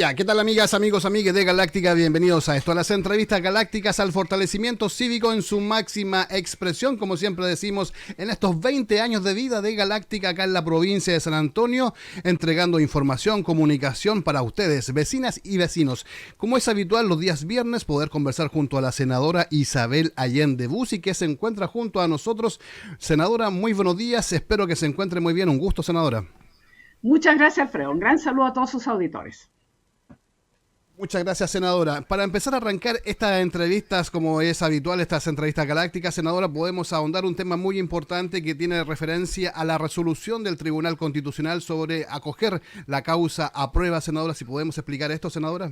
Ya, ¿qué tal amigas, amigos, amigues de Galáctica? Bienvenidos a esto, a las entrevistas galácticas, al fortalecimiento cívico en su máxima expresión, como siempre decimos, en estos 20 años de vida de Galáctica acá en la provincia de San Antonio, entregando información, comunicación para ustedes, vecinas y vecinos. Como es habitual los días viernes, poder conversar junto a la senadora Isabel Allende Bussi, que se encuentra junto a nosotros. Senadora, muy buenos días, espero que se encuentre muy bien. Un gusto, senadora. Muchas gracias, Alfredo. Un gran saludo a todos sus auditores. Muchas gracias, senadora. Para empezar a arrancar estas entrevistas, como es habitual, estas entrevistas galácticas, senadora, podemos ahondar un tema muy importante que tiene referencia a la resolución del Tribunal Constitucional sobre acoger la causa a prueba, senadora. Si podemos explicar esto, senadora.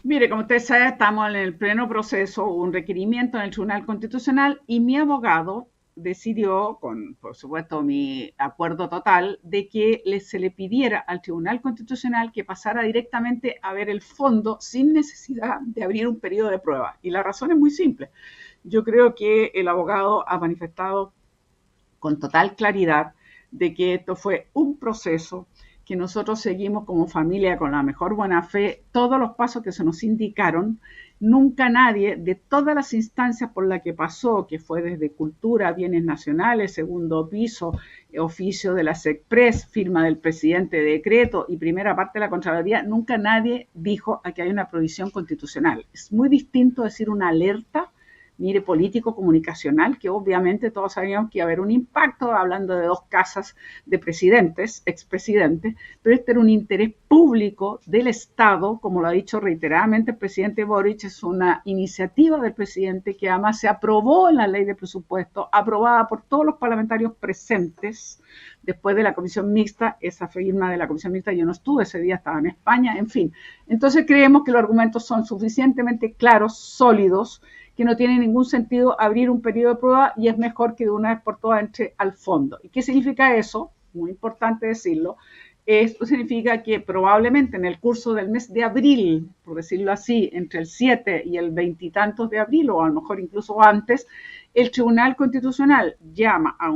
Mire, como usted sabe, estamos en el pleno proceso, un requerimiento en el Tribunal Constitucional y mi abogado decidió, con por supuesto mi acuerdo total, de que se le pidiera al Tribunal Constitucional que pasara directamente a ver el fondo sin necesidad de abrir un periodo de prueba. Y la razón es muy simple. Yo creo que el abogado ha manifestado con total claridad de que esto fue un proceso que nosotros seguimos como familia con la mejor buena fe, todos los pasos que se nos indicaron. Nunca nadie de todas las instancias por las que pasó, que fue desde Cultura, Bienes Nacionales, Segundo Piso, oficio de la SECPRES, firma del presidente de decreto y primera parte de la Contraloría, nunca nadie dijo que hay una prohibición constitucional. Es muy distinto decir una alerta, mire, político comunicacional, que obviamente todos sabíamos que iba a haber un impacto, hablando de dos casas de presidentes, expresidentes, pero este era un interés público del Estado, como lo ha dicho reiteradamente el presidente Boric, es una iniciativa del presidente que además se aprobó en la ley de presupuesto, aprobada por todos los parlamentarios presentes, después de la comisión mixta, esa firma de la comisión mixta, yo no estuve, ese día estaba en España, en fin. Entonces creemos que los argumentos son suficientemente claros, sólidos, que no tiene ningún sentido abrir un periodo de prueba y es mejor que de una vez por todas entre al fondo. ¿Y qué significa eso? Muy importante decirlo. Esto significa que probablemente en el curso del mes de abril, por decirlo así, entre el 7 y el 20 y tantos de abril, o a lo mejor incluso antes, el Tribunal Constitucional llama a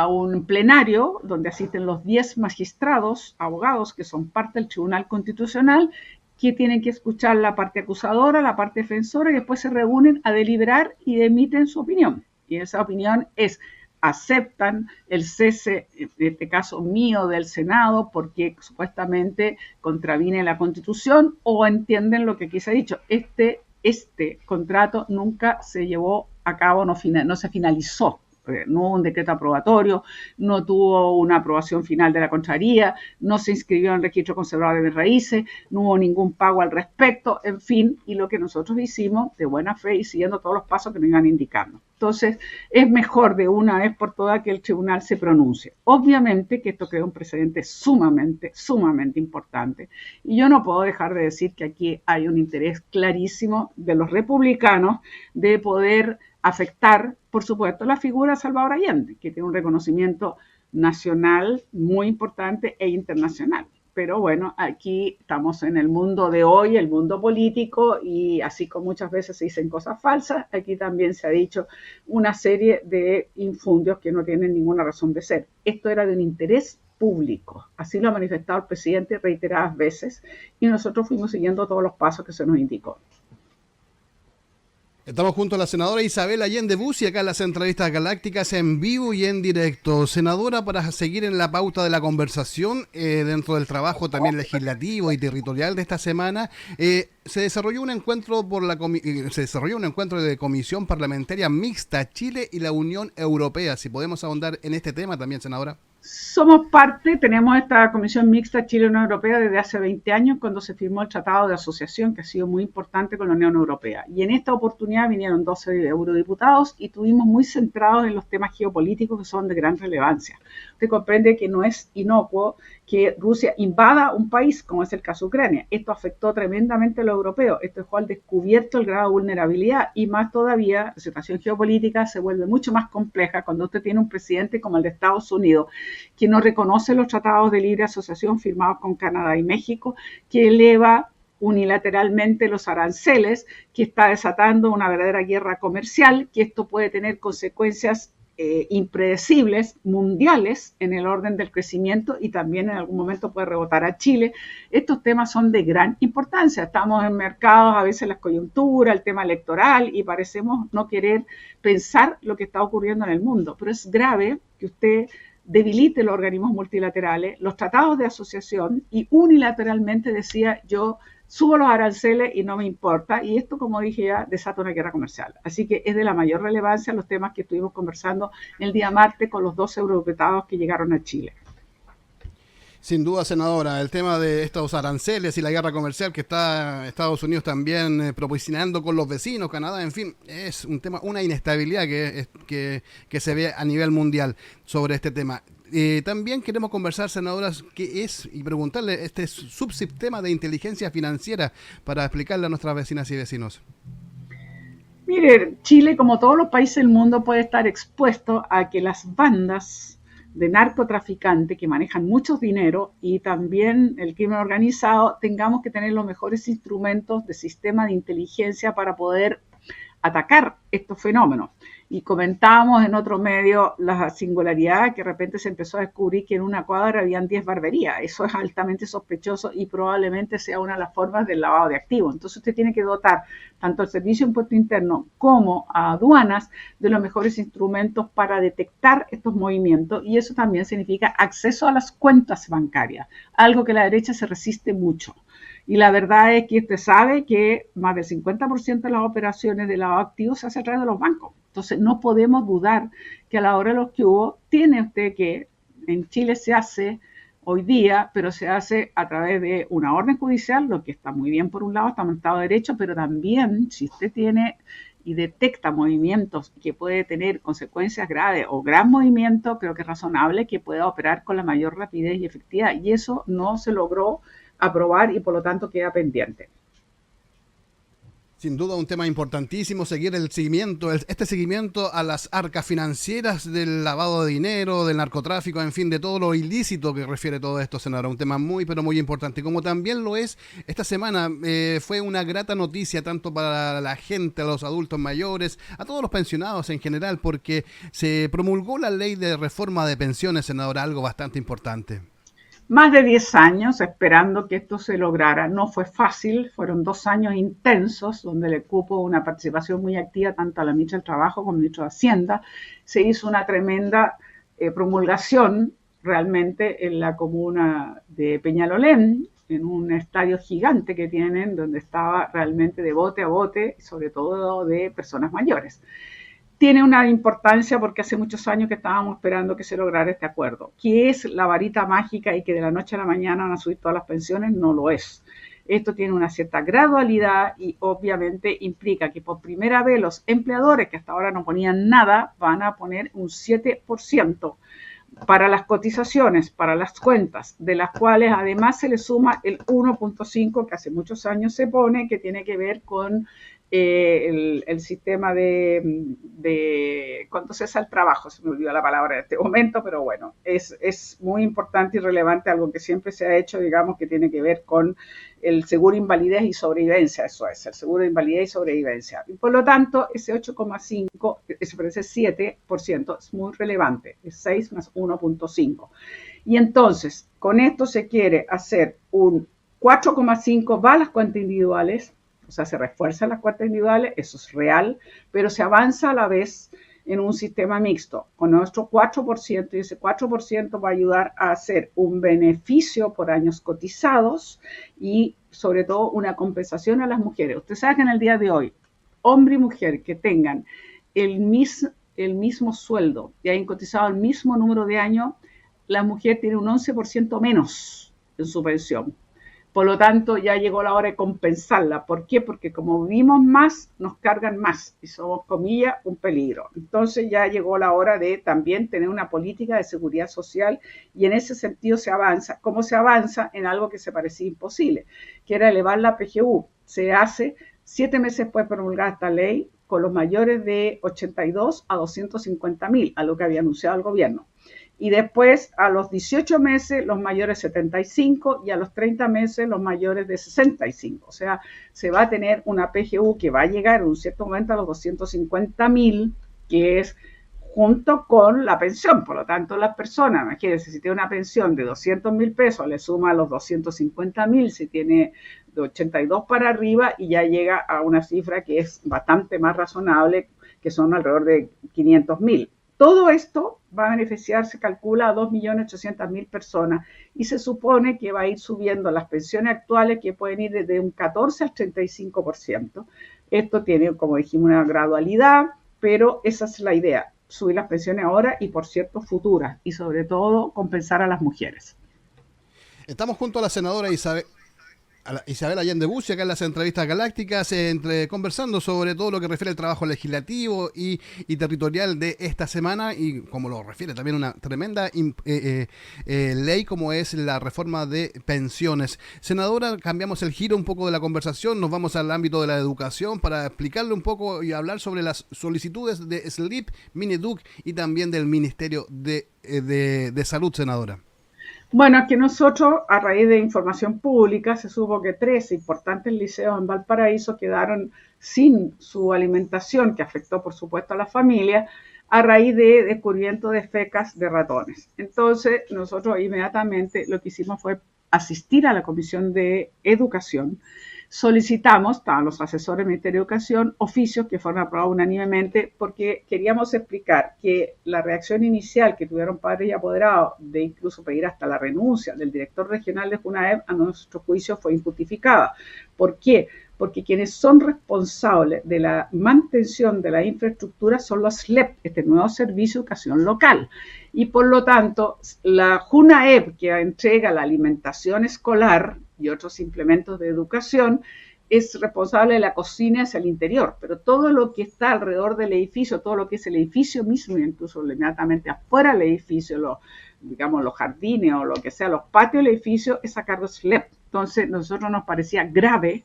un plenario donde asisten los 10 magistrados, abogados que son parte del Tribunal Constitucional, que tienen que escuchar la parte acusadora, la parte defensora y después se reúnen a deliberar y emiten su opinión. Y esa opinión es: aceptan el cese, en este caso mío, del Senado porque supuestamente contraviene la Constitución, o entienden lo que aquí se ha dicho. Este contrato nunca se llevó a cabo, no se finalizó. No hubo un decreto aprobatorio, no tuvo una aprobación final de la Contraloría, no se inscribió en el registro conservador de bienes raíces, no hubo ningún pago al respecto, en fin, y lo que nosotros hicimos de buena fe y siguiendo todos los pasos que nos iban indicando. Entonces, es mejor de una vez por todas que el tribunal se pronuncie. Obviamente que esto crea un precedente sumamente, sumamente importante. Y yo no puedo dejar de decir que aquí hay un interés clarísimo de los republicanos de poder afectar, por supuesto, la figura de Salvador Allende, que tiene un reconocimiento nacional muy importante e internacional. Pero bueno, aquí estamos en el mundo de hoy, el mundo político, y así como muchas veces se dicen cosas falsas, aquí también se ha dicho una serie de infundios que no tienen ninguna razón de ser. Esto era de un interés público, así lo ha manifestado el presidente reiteradas veces, y nosotros fuimos siguiendo todos los pasos que se nos indicó. Estamos junto a la senadora Isabel Allende Bussi, acá en las entrevistas galácticas en vivo y en directo. Senadora, para seguir en la pauta de la conversación, dentro del trabajo también legislativo y territorial de esta semana, se desarrolló un encuentro de comisión parlamentaria mixta, Chile y la Unión Europea. Si podemos ahondar en este tema también, senadora. Somos parte, tenemos esta Comisión Mixta Chile-Unión Europea desde hace 20 años, cuando se firmó el Tratado de Asociación, que ha sido muy importante con la Unión Europea. Y en esta oportunidad vinieron 12 eurodiputados y estuvimos muy centrados en los temas geopolíticos que son de gran relevancia. Usted comprende que no es inocuo que Rusia invada un país, como es el caso de Ucrania. Esto afectó tremendamente a los europeos. Esto dejó al descubierto el grado de vulnerabilidad, y más todavía, la situación geopolítica se vuelve mucho más compleja cuando usted tiene un presidente como el de Estados Unidos, que no reconoce los tratados de libre asociación firmados con Canadá y México, que eleva unilateralmente los aranceles, que está desatando una verdadera guerra comercial, que esto puede tener consecuencias impredecibles mundiales en el orden del crecimiento y también en algún momento puede rebotar a Chile. Estos temas son de gran importancia. Estamos en mercados, a veces las coyunturas, el tema electoral y parecemos no querer pensar lo que está ocurriendo en el mundo. Pero es grave que usted debilite los organismos multilaterales, los tratados de asociación y unilateralmente decía yo subo los aranceles y no me importa, y esto, como dije ya, desata una guerra comercial. Así que es de la mayor relevancia los temas que estuvimos conversando el día martes con los 2 eurodiputados que llegaron a Chile. Sin duda, senadora, el tema de estos aranceles y la guerra comercial que está Estados Unidos también proporcionando con los vecinos, Canadá, en fin, es un tema, una inestabilidad que se ve a nivel mundial sobre este tema. También queremos conversar, senadoras, qué es y preguntarle este subsistema de inteligencia financiera para explicarle a nuestras vecinas y vecinos. Mire, Chile, como todos los países del mundo, puede estar expuesto a que las bandas de narcotraficantes que manejan mucho dinero y también el crimen organizado, tengamos que tener los mejores instrumentos de sistema de inteligencia para poder atacar estos fenómenos. Y comentábamos en otro medio la singularidad que de repente se empezó a descubrir que en una cuadra habían 10 barberías. Eso es altamente sospechoso y probablemente sea una de las formas del lavado de activos. Entonces usted tiene que dotar tanto al Servicio de Impuesto Interno como a aduanas de los mejores instrumentos para detectar estos movimientos, y eso también significa acceso a las cuentas bancarias, algo que la derecha se resiste mucho. Y la verdad es que usted sabe que más del 50% de las operaciones de lavado de activos se hace a través de los bancos. Entonces no podemos dudar que a la hora de los que hubo, tiene usted que en Chile se hace hoy día, pero se hace a través de una orden judicial, lo que está muy bien por un lado, estamos en Estado de Derecho, pero también si usted tiene y detecta movimientos que puede tener consecuencias graves o gran movimiento, creo que es razonable que pueda operar con la mayor rapidez y efectividad. Y eso no se logró aprobar y por lo tanto queda pendiente. Sin duda un tema importantísimo, seguir el seguimiento, este seguimiento a las arcas financieras del lavado de dinero, del narcotráfico, en fin, de todo lo ilícito que refiere todo esto, senadora. Un tema muy, pero muy importante. Como también lo es, esta semana fue una grata noticia tanto para la gente, a los adultos mayores, a todos los pensionados en general, porque se promulgó la ley de reforma de pensiones, senadora, algo bastante importante. Más de 10 años esperando que esto se lograra. No fue fácil, fueron 2 años intensos donde le cupo una participación muy activa tanto a la ministra del Trabajo como al ministro de Hacienda. Se hizo una tremenda promulgación realmente en la comuna de Peñalolén, en un estadio gigante que tienen donde estaba realmente de bote a bote, sobre todo de personas mayores. Tiene una importancia porque hace muchos años que estábamos esperando que se lograra este acuerdo. ¿Qué es la varita mágica y que de la noche a la mañana van a subir todas las pensiones? No lo es. Esto tiene una cierta gradualidad y obviamente implica que por primera vez los empleadores que hasta ahora no ponían nada van a poner un 7% para las cotizaciones, para las cuentas, de las cuales además se le suma el 1.5 que hace muchos años se pone, que tiene que ver con el sistema de cuánto cesa el trabajo, se me olvidó la palabra en este momento, pero bueno, es muy importante y relevante, algo que siempre se ha hecho, digamos, que tiene que ver con el seguro de invalidez y sobrevivencia, eso es, el seguro de invalidez y sobrevivencia. Y por lo tanto, ese 8,5, ese 7% es muy relevante, es 6 más 1.5. Y entonces, con esto se quiere hacer un 4,5 va a las cuentas individuales, o sea, se refuerzan las cuentas individuales, eso es real, pero se avanza a la vez en un sistema mixto con nuestro 4%, y ese 4% va a ayudar a hacer un beneficio por años cotizados y sobre todo una compensación a las mujeres. Usted sabe que en el día de hoy, hombre y mujer que tengan el mismo sueldo y hayan cotizado el mismo número de años, la mujer tiene un 11% menos en su pensión. Por lo tanto, ya llegó la hora de compensarla. ¿Por qué? Porque como vivimos más, nos cargan más y somos, comillas, un peligro. Entonces ya llegó la hora de también tener una política de seguridad social y en ese sentido se avanza. ¿Cómo se avanza? En algo que se parecía imposible, que era elevar la PGU. Se hace 7 meses después de promulgar esta ley con los mayores de 82 a 250.000, a lo que había anunciado el gobierno. Y después a los 18 meses los mayores 75 y a los 30 meses los mayores de 65. O sea, se va a tener una PGU que va a llegar en un cierto momento a los 250.000, que es junto con la pensión. Por lo tanto, las personas, imagínense, si tiene una pensión de 200.000 pesos, le suma los 250.000, si tiene de 82 para arriba, y ya llega a una cifra que es bastante más razonable, que son alrededor de 500.000. Todo esto va a beneficiar, se calcula, a 2.800.000 personas, y se supone que va a ir subiendo las pensiones actuales, que pueden ir desde un 14 al 35%. Esto tiene, como dijimos, una gradualidad, pero esa es la idea, subir las pensiones ahora y, por cierto, futuras, y sobre todo compensar a las mujeres. Estamos junto a la senadora Isabel Allende Bucci, acá en las entrevistas galácticas, conversando sobre todo lo que refiere al trabajo legislativo y territorial de esta semana, y como lo refiere también una tremenda ley como es la reforma de pensiones. Senadora, cambiamos el giro un poco de la conversación, nos vamos al ámbito de la educación para explicarle un poco y hablar sobre las solicitudes de SLIP, Mineduc y también del Ministerio de Salud, senadora. Bueno, es que nosotros, a raíz de información pública, se supo que 3 importantes liceos en Valparaíso quedaron sin su alimentación, que afectó, por supuesto, a la familia, a raíz de descubrimiento de fecas de ratones. Entonces, nosotros inmediatamente lo que hicimos fue asistir a la Comisión de Educación. Solicitamos a los asesores del Ministerio de Educación oficios que fueron aprobados unánimemente, porque queríamos explicar que la reacción inicial que tuvieron padres y apoderados de incluso pedir hasta la renuncia del director regional de FUNAEB, a nuestro juicio fue injustificada. ¿Por qué? Porque quienes son responsables de la mantención de la infraestructura son los SLEP, este nuevo Servicio de Educación Local. Y por lo tanto, la FUNAEB, que entrega la alimentación escolar y otros implementos de educación, es responsable de la cocina hacia el interior, pero todo lo que está alrededor del edificio, todo lo que es el edificio mismo, incluso inmediatamente afuera del edificio, digamos los jardines o lo que sea, los patios del edificio, es a cargo de SLEP. Entonces, nosotros nos parecía grave,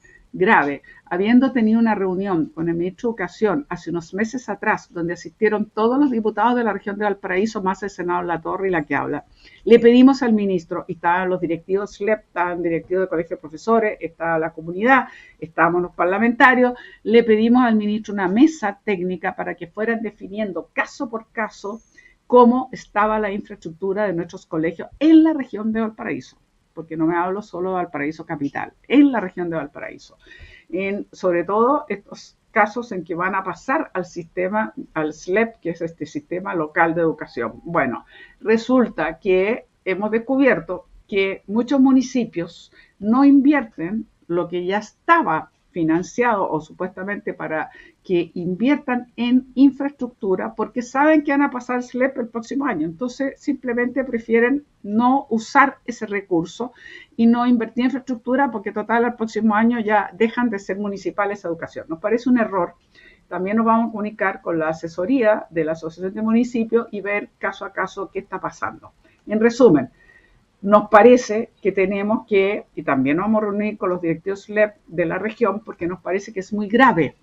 habiendo tenido una reunión con el ministro de Educación hace unos meses atrás, donde asistieron todos los diputados de la región de Valparaíso, más el senador Latorre y la que habla. Le pedimos al ministro, y estaban los directivos SLEP, estaban directivos del colegio de profesores, estaba la comunidad, estábamos los parlamentarios, le pedimos al ministro una mesa técnica para que fueran definiendo caso por caso cómo estaba la infraestructura de nuestros colegios en la región de Valparaíso, porque no me hablo solo de Valparaíso capital, en la región de Valparaíso. Sobre todo estos casos en que van a pasar al sistema, al SLEP, que es este sistema local de educación. Bueno, resulta que hemos descubierto que muchos municipios no invierten lo que ya estaba financiado o supuestamente para que inviertan en infraestructura, porque saben que van a pasar SLEP el próximo año. Entonces simplemente prefieren no usar ese recurso y no invertir en infraestructura, porque total el próximo año ya dejan de ser municipales a educación. Nos parece un error. También nos vamos a comunicar con la asesoría de la Asociación de Municipios y ver caso a caso qué está pasando. En resumen, nos parece que tenemos que, y también nos vamos a reunir con los directivos SLEP de la región, porque nos parece que es muy grave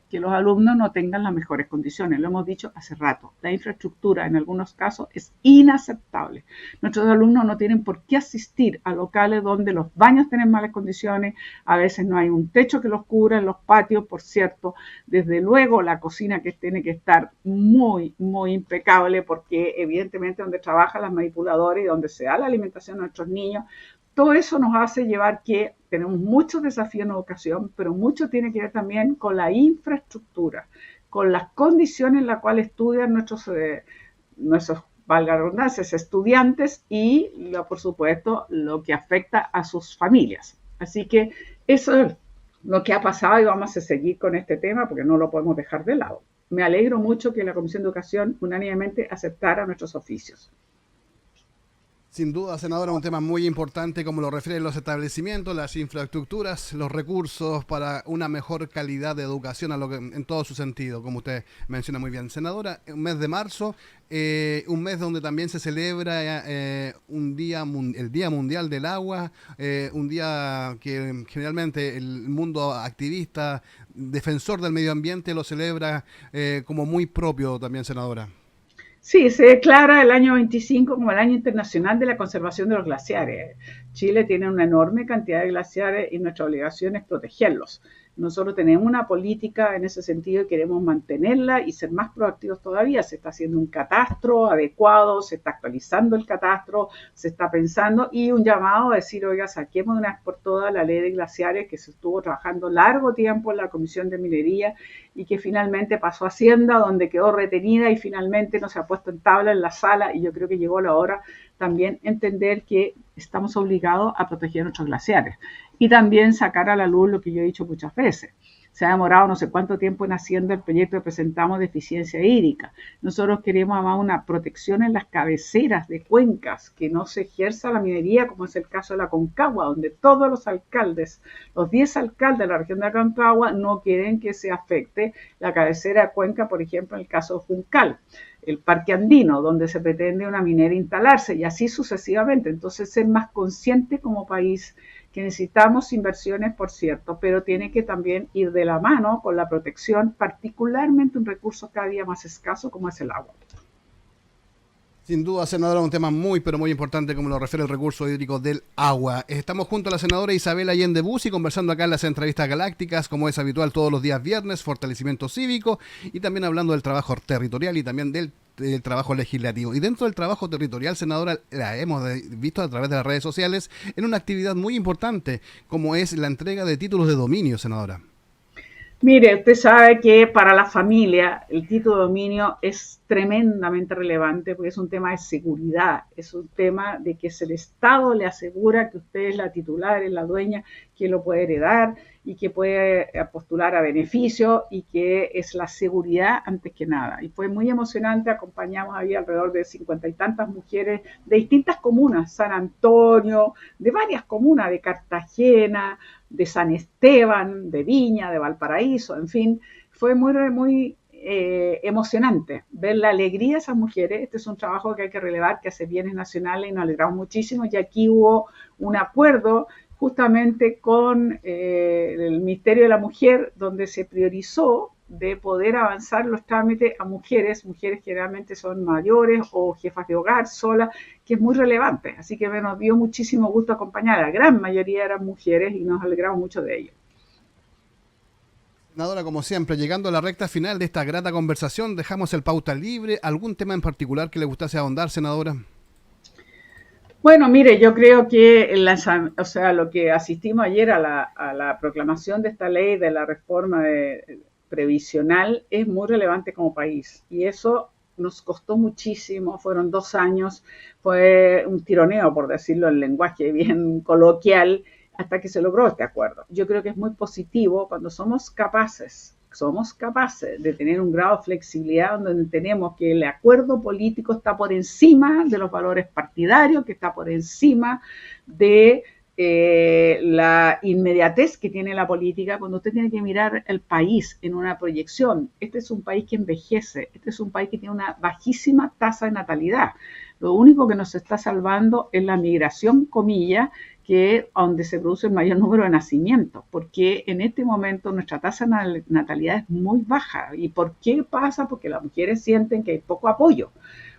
que los alumnos no tengan las mejores condiciones. Lo hemos dicho hace rato. La infraestructura en algunos casos es inaceptable. Nuestros alumnos no tienen por qué asistir a locales donde los baños tienen malas condiciones, a veces no hay un techo que los cubra en los patios, por cierto. Desde luego la cocina que tiene que estar muy, muy impecable, porque evidentemente donde trabajan las manipuladoras y donde se da la alimentación a nuestros niños, todo eso nos hace llevar que tenemos muchos desafíos en educación, pero mucho tiene que ver también con la infraestructura, con las condiciones en las cuales estudian nuestros valga la redundancia, estudiantes y, por supuesto, lo que afecta a sus familias. Así que eso es lo que ha pasado y vamos a seguir con este tema porque no lo podemos dejar de lado. Me alegro mucho que la Comisión de Educación unánimemente aceptara nuestros oficios. Sin duda, senadora, un tema muy importante como lo refieren los establecimientos, las infraestructuras, los recursos para una mejor calidad de educación en todo su sentido, como usted menciona muy bien. Senadora, un mes de marzo, un mes donde también se celebra el Día Mundial del Agua, un día que generalmente el mundo activista, defensor del medio ambiente, lo celebra como muy propio también, senadora. Sí, se declara el año 25 como el Año Internacional de la Conservación de los Glaciares. Chile tiene una enorme cantidad de glaciares y nuestra obligación es protegerlos. Nosotros tenemos una política en ese sentido y queremos mantenerla y ser más proactivos todavía. Se está haciendo un catastro adecuado, se está actualizando el catastro, se está pensando y un llamado a decir, oiga, saquemos de una vez por todas la ley de glaciares que se estuvo trabajando largo tiempo en la Comisión de Minería y que finalmente pasó a Hacienda, donde quedó retenida y finalmente no se ha puesto en tabla en la sala y yo creo que llegó la hora también entender que estamos obligados a proteger nuestros glaciares y también sacar a la luz lo que yo he dicho muchas veces. Se ha demorado no sé cuánto tiempo en haciendo el proyecto que presentamos de eficiencia hídrica. Nosotros queremos además una protección en las cabeceras de cuencas, que no se ejerza la minería, como es el caso de la Concagua, donde todos los alcaldes, los 10 alcaldes de la región de la Concagua, no quieren que se afecte la cabecera de cuenca, por ejemplo, en el caso de Juncal, el Parque Andino, donde se pretende una minera instalarse, y así sucesivamente. Entonces, ser más consciente como país que necesitamos inversiones, por cierto, pero tiene que también ir de la mano con la protección, particularmente un recurso cada día más escaso como es el agua. Sin duda, senadora, un tema muy, pero muy importante como lo refiere el recurso hídrico del agua. Estamos junto a la senadora Isabel Allende Bussi conversando acá en las entrevistas galácticas, como es habitual todos los días viernes, fortalecimiento cívico y también hablando del trabajo territorial y también del trabajo legislativo. Y dentro del trabajo territorial, senadora, la hemos visto a través de las redes sociales en una actividad muy importante, como es la entrega de títulos de dominio, senadora. Mire, usted sabe que para la familia el título de dominio es tremendamente relevante porque es un tema de seguridad, es un tema de que el Estado le asegura que usted es la titular, es la dueña, que lo puede heredar y que puede postular a beneficio y que es la seguridad antes que nada. Y fue muy emocionante, acompañamos ahí alrededor de 50 y tantas mujeres de distintas comunas, San Antonio, de varias comunas, de Cartagena, de San Esteban, de Viña, de Valparaíso, en fin, fue muy emocionante ver la alegría de esas mujeres. Este es un trabajo que hay que relevar, que hace bienes nacionales y nos alegramos muchísimo. Y aquí hubo un acuerdo justamente con el Ministerio de la Mujer, donde se priorizó de poder avanzar los trámites a mujeres que generalmente son mayores o jefas de hogar solas, que es muy relevante. Así que nos dio muchísimo gusto acompañar. La gran mayoría eran mujeres y nos alegramos mucho de ello. Senadora, como siempre, llegando a la recta final de esta grata conversación, dejamos el pauta libre. ¿Algún tema en particular que le gustase ahondar, senadora? Bueno, mire, yo creo que lo que asistimos ayer a la proclamación de esta ley de la reforma previsional es muy relevante como país y eso nos costó muchísimo, fueron 2 años, fue un tironeo, por decirlo en lenguaje bien coloquial, hasta que se logró este acuerdo. Yo creo que es muy positivo cuando somos capaces de tener un grado de flexibilidad donde entendemos que el acuerdo político está por encima de los valores partidarios, que está por encima de la inmediatez que tiene la política cuando usted tiene que mirar el país en una proyección. Este es un país que envejece, este es un país que tiene una bajísima tasa de natalidad. Lo único que nos está salvando es la migración, comillas, que donde se produce el mayor número de nacimientos, porque en este momento nuestra tasa de natalidad es muy baja. ¿Y por qué pasa? Porque las mujeres sienten que hay poco apoyo.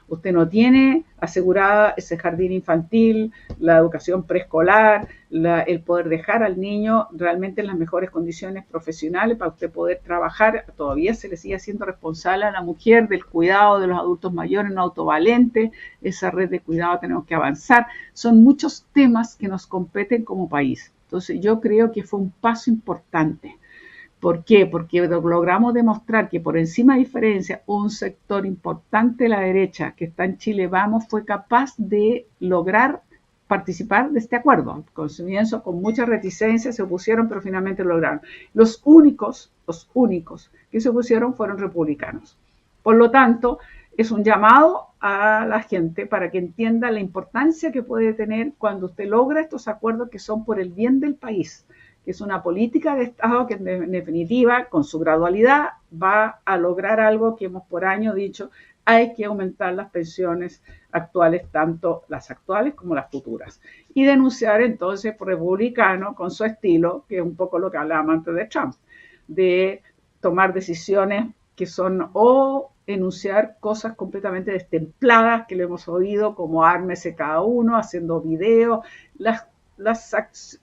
Usted no tiene asegurada ese jardín infantil, la educación preescolar, el poder dejar al niño realmente en las mejores condiciones profesionales para usted poder trabajar. Todavía se le sigue haciendo responsable a la mujer del cuidado de los adultos mayores no autovalentes. Esa red de cuidado tenemos que avanzar. Son muchos temas que nos competen como país. Entonces yo creo que fue un paso importante. ¿Por qué? Porque logramos demostrar que por encima de diferencia un sector importante de la derecha que está en Chile Vamos fue capaz de lograr participar de este acuerdo. Al comienzo con mucha reticencia se opusieron, pero finalmente lo lograron. Los únicos que se opusieron fueron republicanos. Por lo tanto, es un llamado a la gente para que entienda la importancia que puede tener cuando usted logra estos acuerdos que son por el bien del país, que es una política de Estado que en definitiva, con su gradualidad, va a lograr algo que hemos por año dicho, hay que aumentar las pensiones actuales, tanto las actuales como las futuras. Y denunciar entonces por republicano con su estilo, que es un poco lo que hablábamos antes de Trump, de tomar decisiones que son o enunciar cosas completamente destempladas que le hemos oído, como ármese cada uno, haciendo videos, las las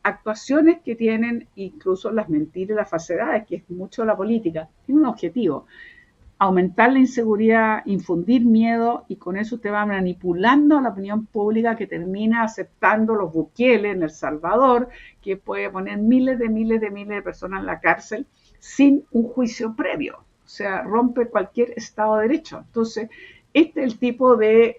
actuaciones que tienen, incluso las mentiras y las falsedades, que es mucho la política, tiene un objetivo: aumentar la inseguridad, infundir miedo, y con eso usted va manipulando a la opinión pública, que termina aceptando los Bukele en El Salvador, que puede poner miles de personas en la cárcel sin un juicio previo. O sea, rompe cualquier Estado de Derecho. Entonces, este es el tipo de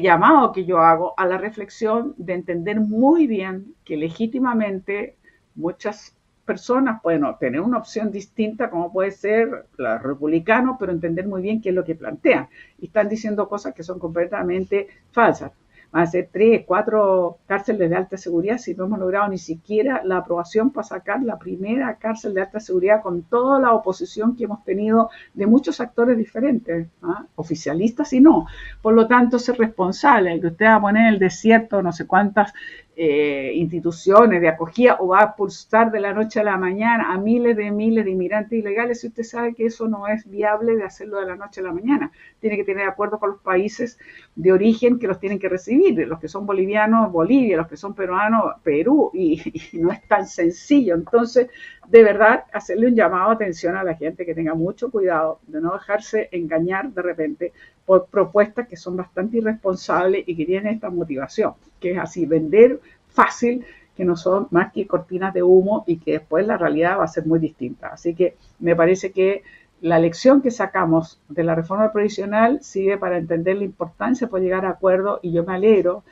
llamado que yo hago a la reflexión, de entender muy bien que legítimamente muchas personas pueden tener una opción distinta, como puede ser la republicano, pero entender muy bien qué es lo que plantean. Y están diciendo cosas que son completamente falsas. Van a ser 3, 4 cárceles de alta seguridad si no hemos logrado ni siquiera la aprobación para sacar la primera cárcel de alta seguridad, con toda la oposición que hemos tenido de muchos actores diferentes, oficialistas y no. Por lo tanto, ser responsable, el que usted va a poner en el desierto no sé cuántas instituciones de acogida, o va a expulsar de la noche a la mañana a miles de inmigrantes ilegales, si usted sabe que eso no es viable de hacerlo de la noche a la mañana. Tiene que tener acuerdo con los países de origen que los tienen que recibir, los que son bolivianos, Bolivia, los que son peruanos, Perú, y no es tan sencillo. Entonces, de verdad, hacerle un llamado de atención a la gente, que tenga mucho cuidado de no dejarse engañar de repente por propuestas que son bastante irresponsables y que tienen esta motivación, que es así, vender fácil, que no son más que cortinas de humo, y que después la realidad va a ser muy distinta. Así que me parece que la lección que sacamos de la reforma previsional sirve para entender la importancia por llegar a acuerdos, y yo me alegro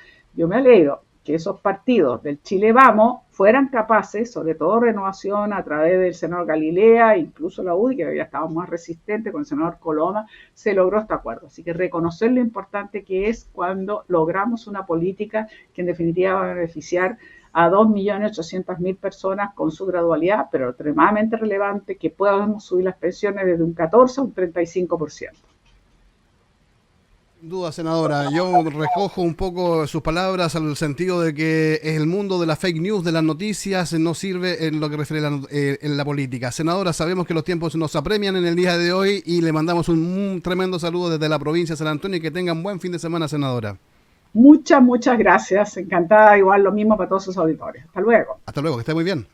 que esos partidos del Chile Vamos fueran capaces, sobre todo Renovación a través del senador Galilea, incluso la UDI, que había estado más resistente con el senador Coloma, se logró este acuerdo. Así que reconocer lo importante que es cuando logramos una política que en definitiva va a beneficiar a 2.800.000 personas con su gradualidad, pero extremadamente relevante, que podamos subir las pensiones desde un 14 a un 35%. Sin duda, senadora, yo recojo un poco sus palabras al sentido de que el mundo de la fake news, de las noticias, no sirve en lo que refiere en la política. Senadora, sabemos que los tiempos nos apremian en el día de hoy y le mandamos un tremendo saludo desde la provincia de San Antonio, y que tengan buen fin de semana, senadora. Muchas gracias. Encantada, igual lo mismo para todos sus auditores. Hasta luego. Hasta luego, que esté muy bien.